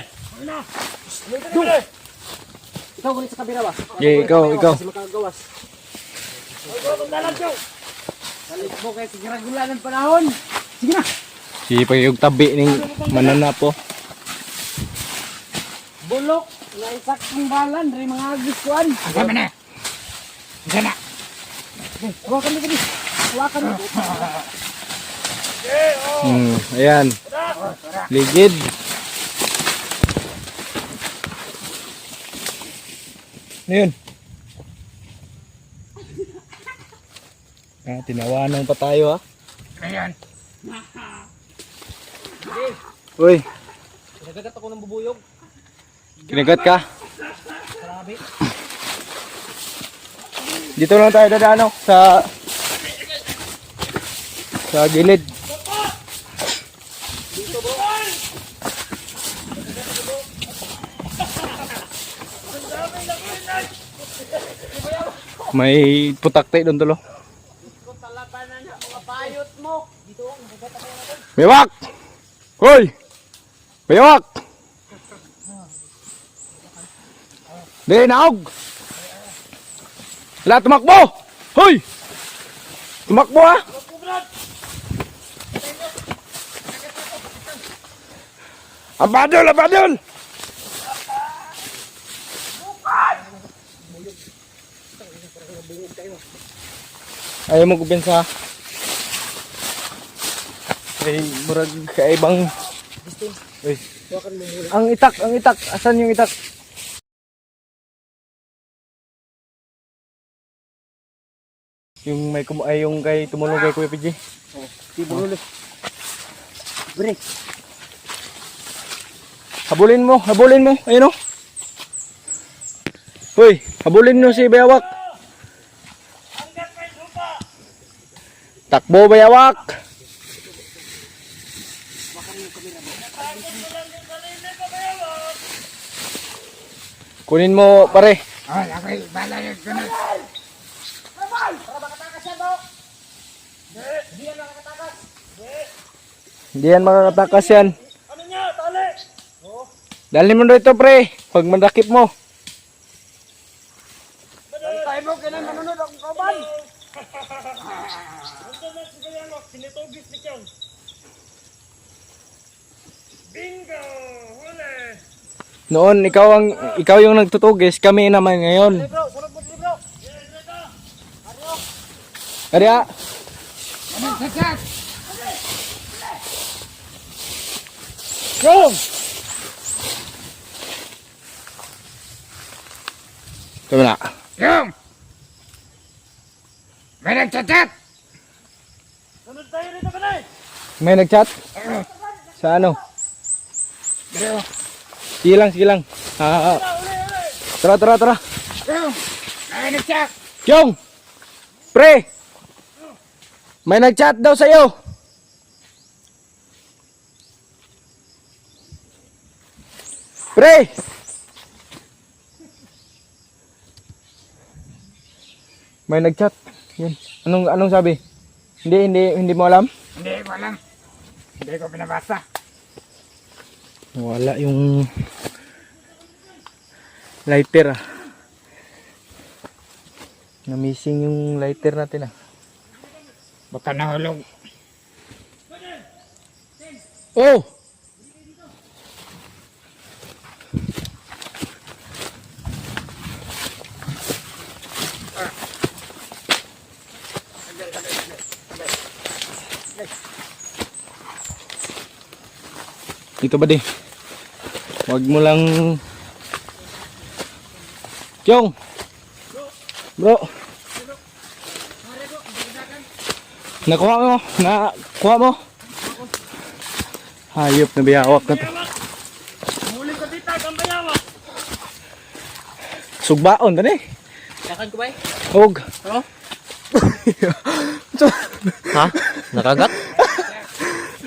Dire! Ikaw kulit sa kabila ba? Yeah, ikaw. Kasi makagawas. Salit mo kay sigiragulan ng panahon. Sige na. Si pagayog tabi ning mananapo. Bulok. Naisak ng balan. Dari mga agisuan. Asama na. Sana. Hawakan mo kini. Hawakan mo. Ayan. Ligid. Ano yun? Tinawanan pa tayo ha. Ayan. Uy, Nagagat ako ng bubuyog. kinagat ka? Grabe. Dito lang tayo dadaan sa gilid. May putak tayo doon tulo. Bayawak! Hoy! Bayawak! Dili naog! Wala, tumakbo! Hoy! Tumakbo ha! Abadol! Abadol! Ayaw mo kubensa. Ay, murag kaibang. Uy. Ang itak. Asan yung itak? Yung may yung kay tumulong kay Kuya PJ. Tibulo. Break. Habulin mo. Ayun o. Hoy, habulin mo si Bayawak. Takbo Bayawak. Kunin mo pare. Oh, ako'y bala yung sunod. Hindi yan makakatakas yan. Ano niya? Tali! Dalhin mo dito pre. Pag mandakip mo. Tayo mo, kailan manunod akong kaban? Ito na si Bayawak, sinitugis ni Kyong. Bingo! Huli! Noon ikaw yung nagtutugis, kami naman ngayon. Bro, sunod mo si bro! Kaya Anong sasat? Kyong! ito na. Yung! May nagchat-chat! Sunod tayo rito ka na eh! May nagchat? Sa ano? Bro, Sige lang. Tara. yung! May nagchat! Kyong! Pre! May nagchat daw sa'yo. Pre! May nagchat. Yan. Anong sabi? Hindi mo alam? Hindi ko alam. Hindi ko pinabasa. Wala yung lighter Na-missing yung lighter natin Baka nahulog. Oh! Dito ba di? Wag mo lang Kyong! Bro! Nakuha mo? Hayop na biyawak na to. Huli ka dita, kang Bayawak! Sugbaon tani. Yakan ko ba eh? Hog. Ha? Nakagat?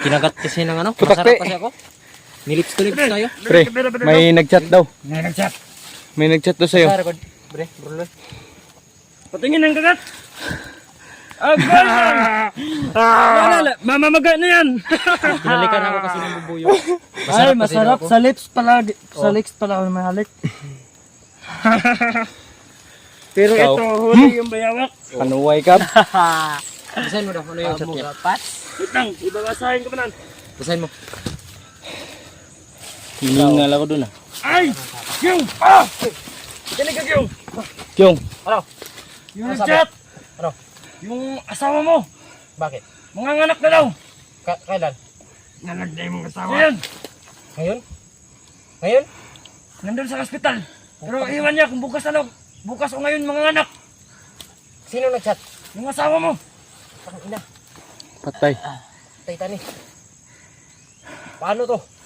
Kinagat kasi ng ano? Putakte. Masarap kasi ako. Nilips to lips tayo. Pre, may nagchat daw. May nagchat. May nagchat daw sa'yo. Sa record. Bre, bro. Patingin ang kagat! Agay yan! Mamamaga na yan! Hinalikan ako kasi ng bubuyo. Ay, kasi masarap. daw ako. Sa lips pala. Sa lips pala ako may halik. Pero Ikaw. ito, huli yung Bayawak. Panuway ka. Basahin mo daw. Ano yung chat niya? Itang, ibabasahin ka pa nan. Basahin mo. Hiningal ako dun Ay! Kyong! Ah! Kinig ka, Kyong! Kyong, Yung Ano sabi? nagchat! Ano? Yung asawa mo! Bakit? Mga anak na daw! Kailan? Nalagday mong asawa. Ayan! Ngayon? Ngayon? Nandun sa hospital. Pero iwan niya kung bukas ano. Bukas o ngayon mga anak. Sino nag-chat? Yung asawa mo. Parang ina. patay. Titanic. Paano to?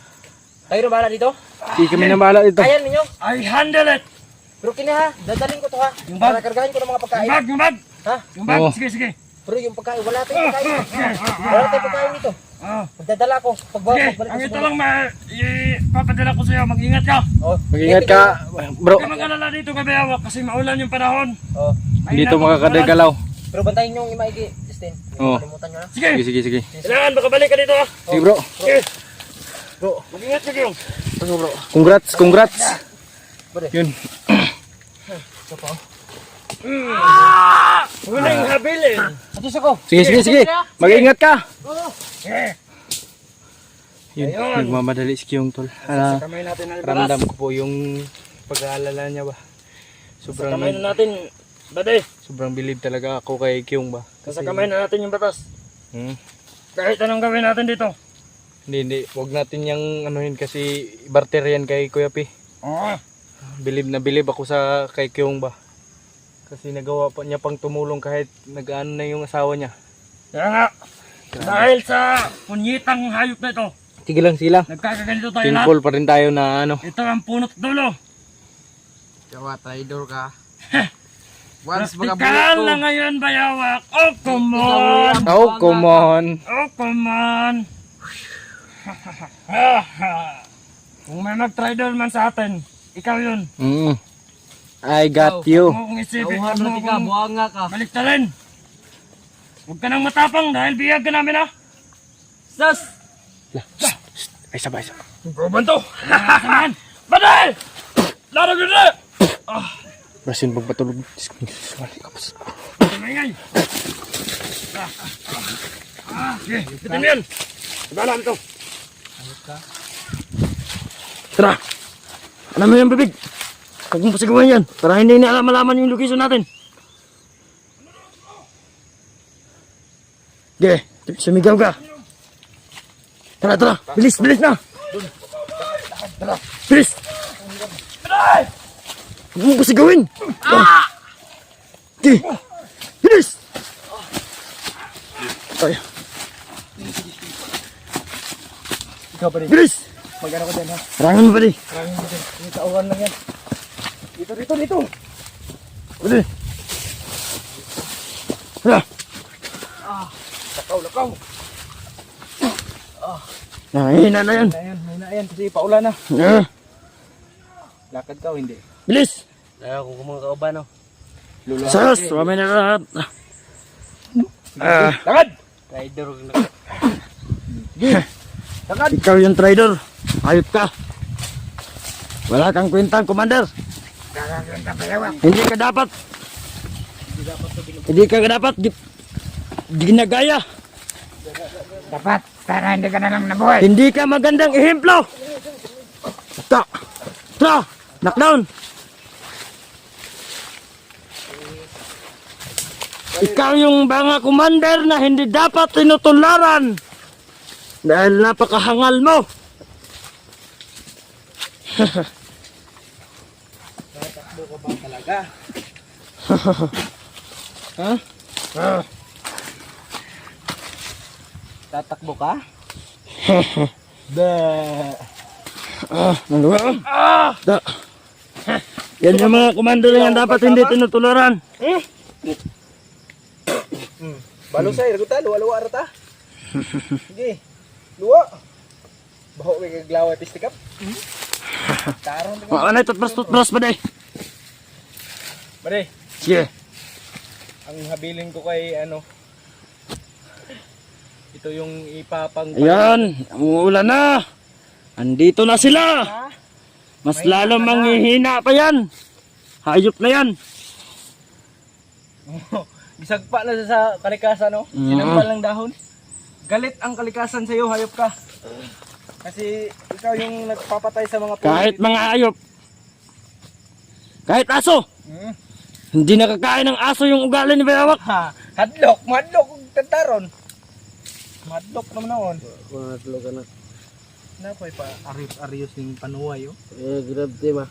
Tayo na bahala dito? Hindi kami na bahala dito. Kaya ninyo? I handle it! Pero kini ha, dadalhin ko to ha. Yung bag? Para kargahin ko ng mga pagkain. Yung bag! Ha? Yung bag! Oo. Sige, sige. Pero yung pagkain, wala tayong pagkain. Wala tayong pagkain dito. Oh. Magdadala ko. Okay, Pagbalik ko ang sa ito buhay. lang ipapadala ko sa'yo. Mag-ingat ka. Oh, Mag-ingat ka, bro. Huwag mag-alala dito kay Bayawak kasi maulan yung panahon. Oh. Dito makakadagalaw. Pero bantayin nyo yung imaigi, Justin. Oo. Kalimutan nyo na. Sige! Sige. Kailangan makabalik ka dito. Sige bro. Sige! Bro, mag-ingat ka, Kyong. Congrats. Yun. Huling habilin. Atis ako. Sige. Mag-ingat ka. Sige. Yun, Ayun. nagmamadali si Kyong tol. Sa kamay natin na Ramdam ko po yung pag-aalala niya ba. Sa kamay na natin, bade. Sobrang believe talaga ako kay Kyong ba. Sa kamay na natin yung batas. Hmm. Kahit anong gawin natin dito. Hindi. Huwag natin yung anuhin kasi barter yan kay Kuya P. Oo. Believe ako sa kay Kyong ba. Kasi nagawa pa niya pang tumulong kahit nag-ano na yung asawa niya. Kaya nga, dahil sa punyitang hayop na ito, Sige lang. nagkakaganito tayo lahat. Thankful pa rin tayo na ano. Ito ang punot dulo. Kawa, traidor ka. Praktikal na ngayon, Bayawak. Oh, come on! Oh, come on. Oh, come on! Kung may mag-traidor man sa atin, ikaw yun. I got you. Huwag mo kong isipin. Nauhan Huwag na mo ka, kong buhanga ka. baliktarin. Huwag ka nang matapang dahil biyag ka namin ha. Sus! Ay, sabay. Proban to. Samahan. Badal! Laro ganda! Brasin bang patulog. Tumingay. Sige, pitin mo yan. Ibala mo to. Tara. Alam mo yan, bibig. Huwag mo pasigawan yan. Para hindi na malaman yung location natin. Okay, sumigaw ka. Tara, tara. Bilis, bilis na. Tara, bilis. Huwag mo pasigawin. Okay, bilis. Ay. Ikaw pa rin. Bilis. Mag-ano ko din ha. Harangan mo pa di. Maraming mo din. Yung tauhan lang yan. Dito. Bilis. Tara. Lakaw. Nahihina na yan. May na yan. Kasi paulan na. Ah, Lakad ka o hindi? bilis. Ayaw kung mga kauban, no? Sas, mamay na lahat. Ah, Lakad! Rider ko na. ikaw yung trader. Ayop ka. Wala kang kwentang, commander. Gagaganda pa yawa. Hindi ka dapat ginagaya. Dapat, sana hindi ka na lang nabuhay. Hindi ka magandang ehemplo. Tra, knockdown. Ikaw yung mga commander na hindi dapat tinutularan dahil napakahangal mo. Tatakbo ka ba talaga? Ha? Tatakbo ka? Nalawa. Yan yung mga commander na dapat hindi tinutularan. Balo sa'yo, raguta, luwa-luwa rata. Sige, luwa. Baho may kaglaway pistikap. Tarong tingnan. Mga kanay, tutbras ba day? Bare, Sige. ang habilin ko kay ito yung ipapang... Ayan, umuulan na. Andito na sila. Mas lalo manghihina pa yan. Hayop na yan. Gisagpa na sa kalikasan, no? Sinampal ng dahon. Galit ang kalikasan sa'yo, hayop ka. Kasi ikaw yung nagpapatay sa mga puno. Kahit mga hayop. Kahit aso. Hindi nakakain ng aso yung ugali ni Bayawak. Ha, hadlok, madlok, kung tantaron. Madlok naman noon. Mga tulogan na. Napay pa, arios ng panuway, oh. Grab team, ah.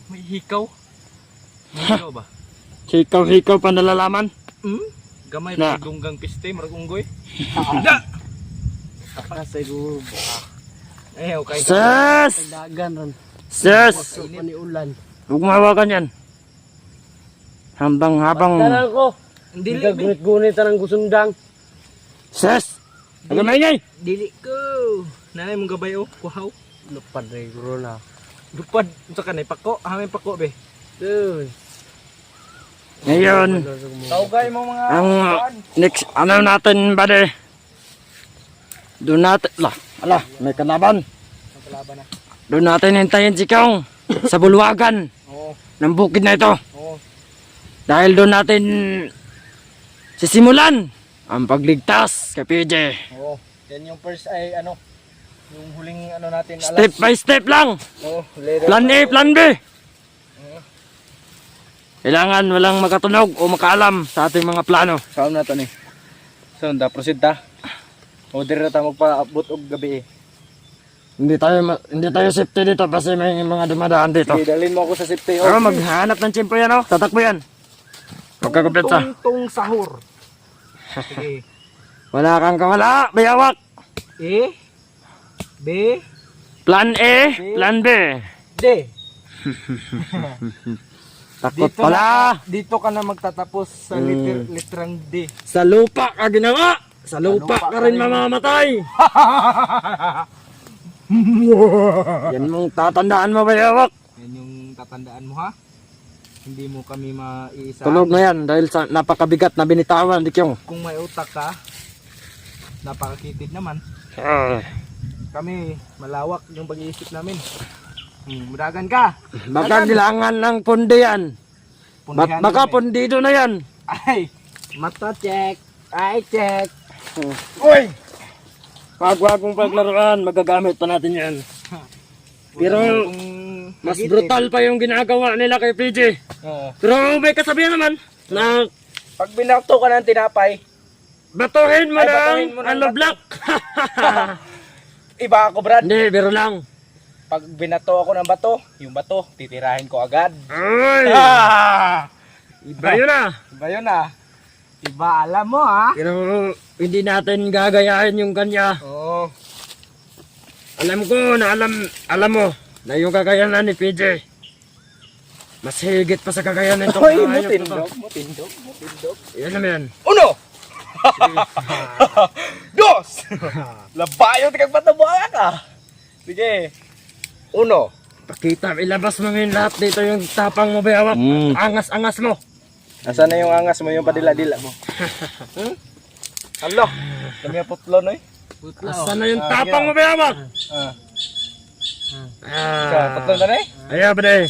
May hikaw. May hikaw ba? Hikaw-hikaw pa nalalaman. Gamay Na. pa gunggang piste, marag unggoy. Kasay ko. Ayaw, kay Sus! Dagan ron. Sus! Paniulan. Huwag mahawakan yan. Habang Tanan ko. Hindi Hindi ka gunit-gunit ng gusundang. Sus! Huwag maingay! Dili ko. Nanay mong gabay, oh. Kuhaw. Lupad rin ko na. Lupad. Ito ka na, pako. Hamay pako, be. Dude. Ngayon, Taugay mo mga... ang next, natin ba de? Doon natin, may kalaban. Ang kalaban na. Doon natin hintayin si Kong sa bulwagan Oo. ng bukid na ito. Oo. Dahil doon natin sisimulan ang pagligtas kay PJ. Oo. Yan yung first ay yung huling natin alas. Step by step lang. Oo. Later. Plan A, plan B. Kailangan walang makatunog o makaalam sa ating mga plano. Saan na to ni? So, proceed ta. Order na ta magpaabot og gabi. Hindi tayo safety dito kasi may mga dumadaan dito. Sige, dalhin mo ako sa safety. Pero maghanap ng tiyempo yan, oh. Tatakbo yan. Pagkakumpletsa. Tungtong sahur. Sige. Wala kang kawala, Bayawak. A. B. Plan A, plan B. D. Takot pala. Dito ka na magtatapos sa literang D. Sa lupa ka ginawa. Sa lupa ka rin mamamatay. Yan mong tatandaan mo, Bayawak. Yan yung tatandaan mo, ha? hindi mo kami maiisa. Tulog na yan dahil sa napakabigat na binitawan ni Kyong. Kung may utak ka, napakakitid naman. Ah, Kami, malawak yung pag-iisip namin. Mudagan ka. baka kailangan ng pundi yan. Pundihan Baka namin. pundido na yan. Ay, mata check. Ay, check. Uy! Wag mong paglaruan, magagamit pa natin yan. Pero Kung mas magitid. brutal pa yung ginagawa nila kay PJ. Oo. Pero may kasabihan naman na Pag binakto ka ng tinapay, batuhin mo Ay, ng batuhin mo ng ano bato. block. iba ako Brad. Hindi, biro lang. Pag binato ako ng bato, yung bato, titirahin ko agad. Ay! Iba yun ah. Iba yun ah. Iba, alam mo ah. Pero hindi natin gagayahin yung kanya. Oo. Alam ko na alam mo na yung kakayanan ni PJ. Mas higit pa sa kakayanan itong Hoy, hayop na to. mutindog. Yan naman. Uno! Dos! Labayo, tigag patabuha ka. Sige. Uno. Pakita, ilabas mo ngayon lahat dito yung tapang mo bayawak. Angas-angas mo. Nasaan na yung angas mo, yung padila-dila mo? Alo, kami ang putlo no eh. Asan na yung tapang mo bayawak? Tatlo na na eh. Ayaw ba eh.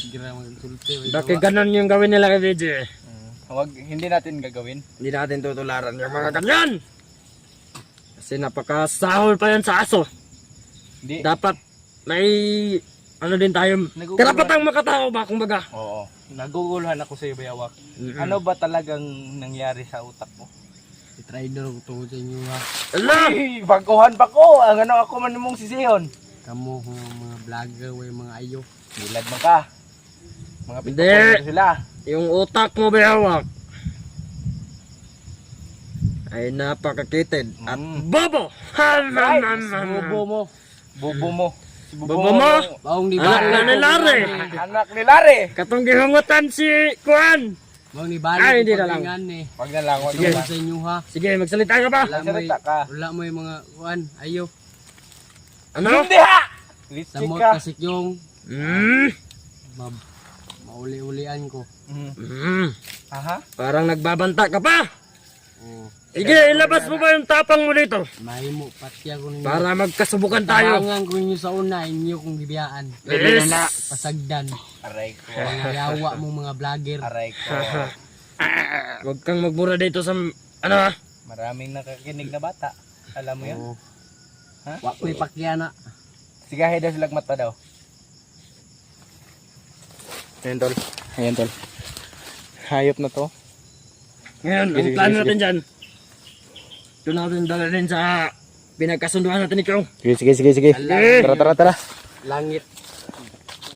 Bakit ganun yung gawin nila kay PJ? Huwag, hindi natin gagawin. Hindi natin tutularan yung mga ganyan. Kasi napakasahol pa yan sa aso. Hindi. Dapat may ano din tayo. Naguguluhan. Karapatang makatao ba kumbaga. Oo. Naguguluhan ako sa iyo, Bayawak. Ano ba talagang nangyari sa utak mo? Trader ko tungkol sa inyo ha. Ala! Ay, baguhan pa ko. Ang ano ako man mong sisihon. Kamu mga vlogger way mga ayo. Bilad mo ka. Mga Hindi. pito sila. Yung utak mo bayawak ay napakakitid at bobo! Ay, bubo mo. Bubo mo. Si Bobo mo? Baong ni Anak na Bali. ni Lare! Anak ni Lare. Katong gihungutan si Kuan! Baong ni Bali. Ay, hindi na lang. Wag na lang, wag Sige. na lang. Sa inyo ha. Sige, magsalita ka ba? Wala mo Magsalita ka. wala mo yung mga kuan ayo. Ano? Hindi ha! Lipstick Samot ka. kasik yung mauli-ulian ko. Aha. Parang nagbabanta ka pa! Oh, Sige, ilabas mo ba yung tapang mo dito? mahimo pati ako ninyo. Para magkasubukan tayo. Tabangan ko ninyo sa una inyo kong gibiyaan. Yes. Pasagdan. Aray ko. Mga yawa mong mga vlogger. Aray ko. Huwag kang magmura dito sa ano ha? Maraming nakakinig na bata. Alam mo yan? Oh. Ha? Wa ko'y pakyana. Sigahe daw silang mata daw. Ayan tol. Ayan tol. Hayop na to. Ngayon, Sige, ang sige, plano sige. natin dyan. Ito natin dalhin sa pinagkasunduan natin ni Kyong. Sige. Eh. Tara. Langit